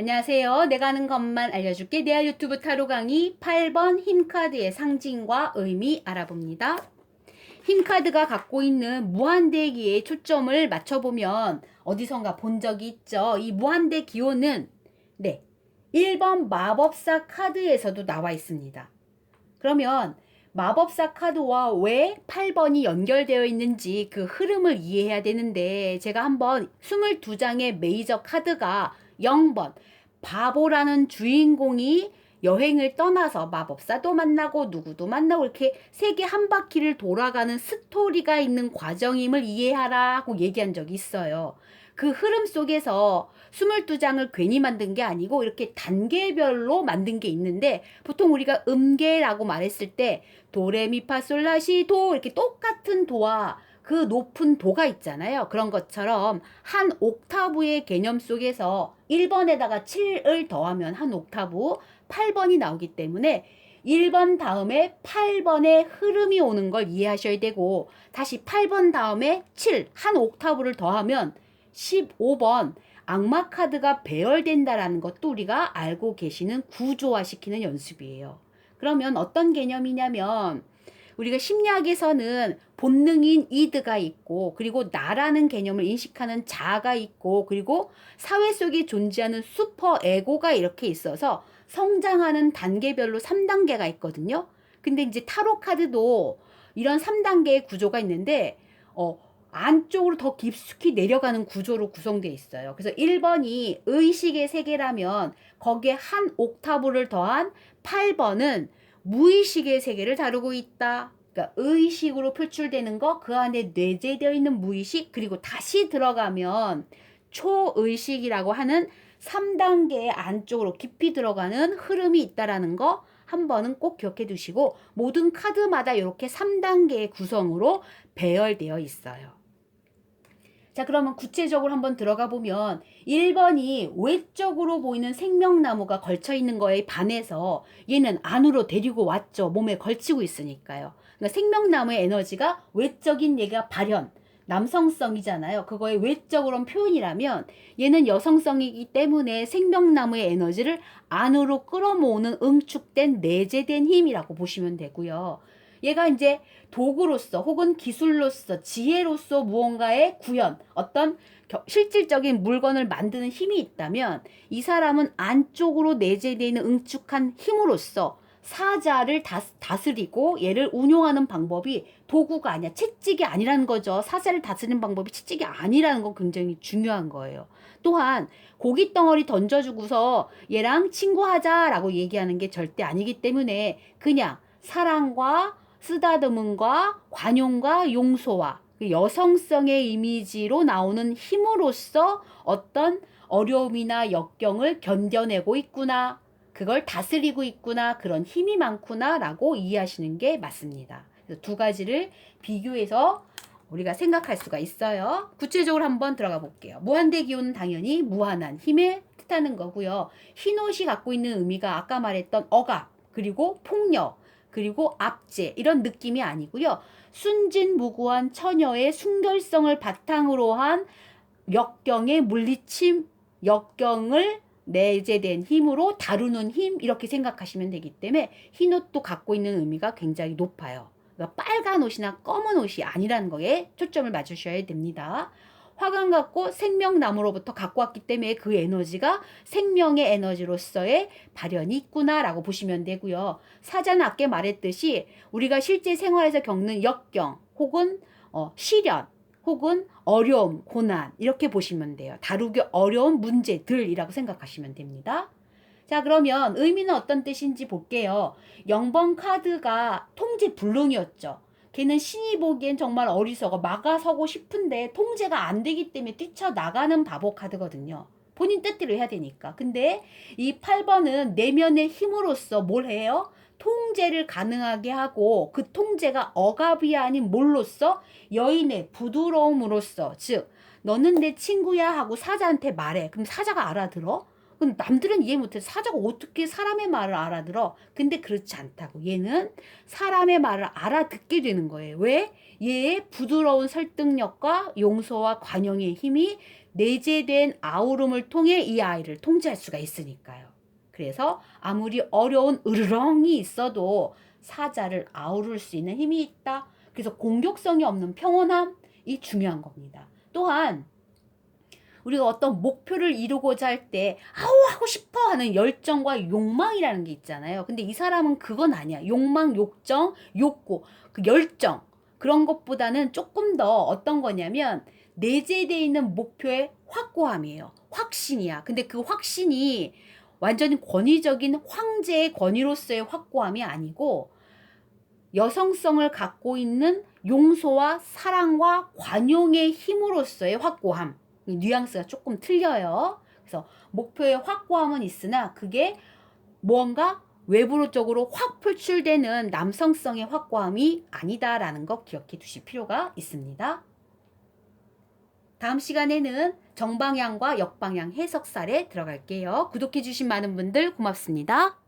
안녕하세요. 내가 아는 것만 알려줄게. 내알 유튜브 타로 강의 8번 힘카드의 상징과 의미 알아봅니다. 힘카드가 갖고 있는 무한대기에 초점을 맞춰보면 어디선가 본 적이 있죠. 이 무한대 기호는 1번 마법사 카드에서도 나와 있습니다. 그러면 마법사 카드와 왜 8번이 연결되어 있는지 그 흐름을 이해해야 되는데, 제가 한번 22장의 메이저 카드가 0번 바보라는 주인공이 여행을 떠나서 마법사도 만나고 누구도 만나고 이렇게 세계 한 바퀴를 돌아가는 스토리가 있는 과정임을 이해하라 하고 얘기한 적이 있어요. 그 흐름 속에서 22장을 괜히 만든 게 아니고 이렇게 단계별로 만든 게 있는데, 보통 우리가 음계라고 말했을 때 도레미파솔라시도 이렇게 똑같은 도와 그 높은 도가 있잖아요. 그런 것처럼 한 옥타브의 개념 속에서 1번에다가 7을 더하면 한 옥타브 8번이 나오기 때문에 1번 다음에 8번의 흐름이 오는 걸 이해하셔야 되고, 다시 8번 다음에 7, 한 옥타브를 더하면 15번 악마 카드가 배열된다라는 것도 우리가 알고 계시는 구조화시키는 연습이에요. 그러면 어떤 개념이냐면, 우리가 심리학에서는 본능인 이드가 있고, 그리고 나라는 개념을 인식하는 자아가 있고, 그리고 사회 속에 존재하는 슈퍼 에고가 이렇게 있어서 성장하는 단계별로 3단계가 있거든요. 근데 이제 타로 카드도 이런 3단계의 구조가 있는데, 안쪽으로 더 깊숙이 내려가는 구조로 구성되어 있어요. 그래서 1번이 의식의 세계라면 거기에 한 옥타브를 더한 8번은 무의식의 세계를 다루고 있다. 그러니까 의식으로 표출되는 거, 그 안에 내재되어 있는 무의식, 그리고 다시 들어가면 초의식이라고 하는 3단계의 안쪽으로 깊이 들어가는 흐름이 있다라는 거 한 번은 꼭 기억해 두시고, 모든 카드마다 이렇게 3단계의 구성으로 배열되어 있어요. 자, 그러면 구체적으로 한번 들어가 보면 1번이 외적으로 보이는 생명나무가 걸쳐 있는 거에 반해서 얘는 안으로 데리고 왔죠. 몸에 걸치고 있으니까요. 그러니까 생명나무의 에너지가 외적인 얘가 발현, 남성성이잖아요. 그거의 외적으로는 표현이라면, 얘는 여성성이기 때문에 생명나무의 에너지를 안으로 끌어모으는 응축된 내재된 힘이라고 보시면 되고요. 얘가 이제 도구로서 혹은 기술로서 지혜로서 무언가의 구현, 어떤 실질적인 물건을 만드는 힘이 있다면, 이 사람은 안쪽으로 내재되어 있는 응축한 힘으로써 사자를 다스리고 얘를 운용하는 방법이 도구가 아니야, 채찍이 아니라는 거죠. 사자를 다스리는 방법이 채찍이 아니라는 건 굉장히 중요한 거예요. 또한 고깃 덩어리 던져주고서 얘랑 친구하자라고 얘기하는 게 절대 아니기 때문에, 그냥 사랑과 쓰다듬음과 관용과 용서와 여성성의 이미지로 나오는 힘으로써 어떤 어려움이나 역경을 견뎌내고 있구나, 그걸 다스리고 있구나, 그런 힘이 많구나 라고 이해하시는 게 맞습니다. 그래서 두 가지를 비교해서 우리가 생각할 수가 있어요. 구체적으로 한번 들어가 볼게요. 무한대 기호는 당연히 무한한 힘을 뜻하는 거고요. 흰옷이 갖고 있는 의미가 아까 말했던 억압, 그리고 폭력, 그리고 압제, 이런 느낌이 아니고요. 순진무구한 처녀의 순결성을 바탕으로 한 역경의 물리침, 역경을 내재된 힘으로 다루는 힘, 이렇게 생각하시면 되기 때문에 흰옷도 갖고 있는 의미가 굉장히 높아요. 그러니까 빨간 옷이나 검은 옷이 아니라는 거에 초점을 맞추셔야 됩니다. 화관 같고 생명나무로부터 갖고 왔기 때문에 그 에너지가 생명의 에너지로서의 발현이 있구나라고 보시면 되고요. 사자는 아까 말했듯이 우리가 실제 생활에서 겪는 역경 혹은 시련 혹은 어려움, 고난, 이렇게 보시면 돼요. 다루기 어려운 문제들이라고 생각하시면 됩니다. 자, 그러면 의미는 어떤 뜻인지 볼게요. 0번 카드가 통제 불능이었죠. 걔는 신이 보기엔 정말 어리석어 막아서고 싶은데 통제가 안 되기 때문에 뛰쳐나가는 바보 카드거든요. 본인 뜻대로 해야 되니까. 근데 이 8번은 내면의 힘으로써 뭘 해요? 통제를 가능하게 하고, 그 통제가 억압이 아닌 뭘로써? 여인의 부드러움으로써. 즉, 너는 내 친구야 하고 사자한테 말해. 그럼 사자가 알아들어? 그럼 남들은 이해 못해. 사자가 어떻게 사람의 말을 알아들어? 근데 그렇지 않다고. 얘는 사람의 말을 알아듣게 되는 거예요. 왜? 얘의 부드러운 설득력과 용서와 관용의 힘이 내재된 아우름을 통해 이 아이를 통제할 수가 있으니까요. 그래서 아무리 어려운 으르렁이 있어도 사자를 아우를 수 있는 힘이 있다. 그래서 공격성이 없는 평온함이 중요한 겁니다. 또한 우리가 어떤 목표를 이루고자 할 때 아우 하고 싶어 하는 열정과 욕망이라는 게 있잖아요. 근데 이 사람은 그건 아니야. 욕망, 욕정, 욕구, 그 열정 그런 것보다는 조금 더 어떤 거냐면 내재되어 있는 목표의 확고함이에요. 확신이야. 근데 그 확신이 완전히 권위적인 황제의 권위로서의 확고함이 아니고 여성성을 갖고 있는 용서와 사랑과 관용의 힘으로서의 확고함. 뉘앙스가 조금 틀려요. 그래서 목표의 확고함은 있으나 그게 뭔가 외부적으로 확 표출되는 남성성의 확고함이 아니다라는 거 기억해 두실 필요가 있습니다. 다음 시간에는 정방향과 역방향 해석 사례 들어갈게요. 구독해 주신 많은 분들 고맙습니다.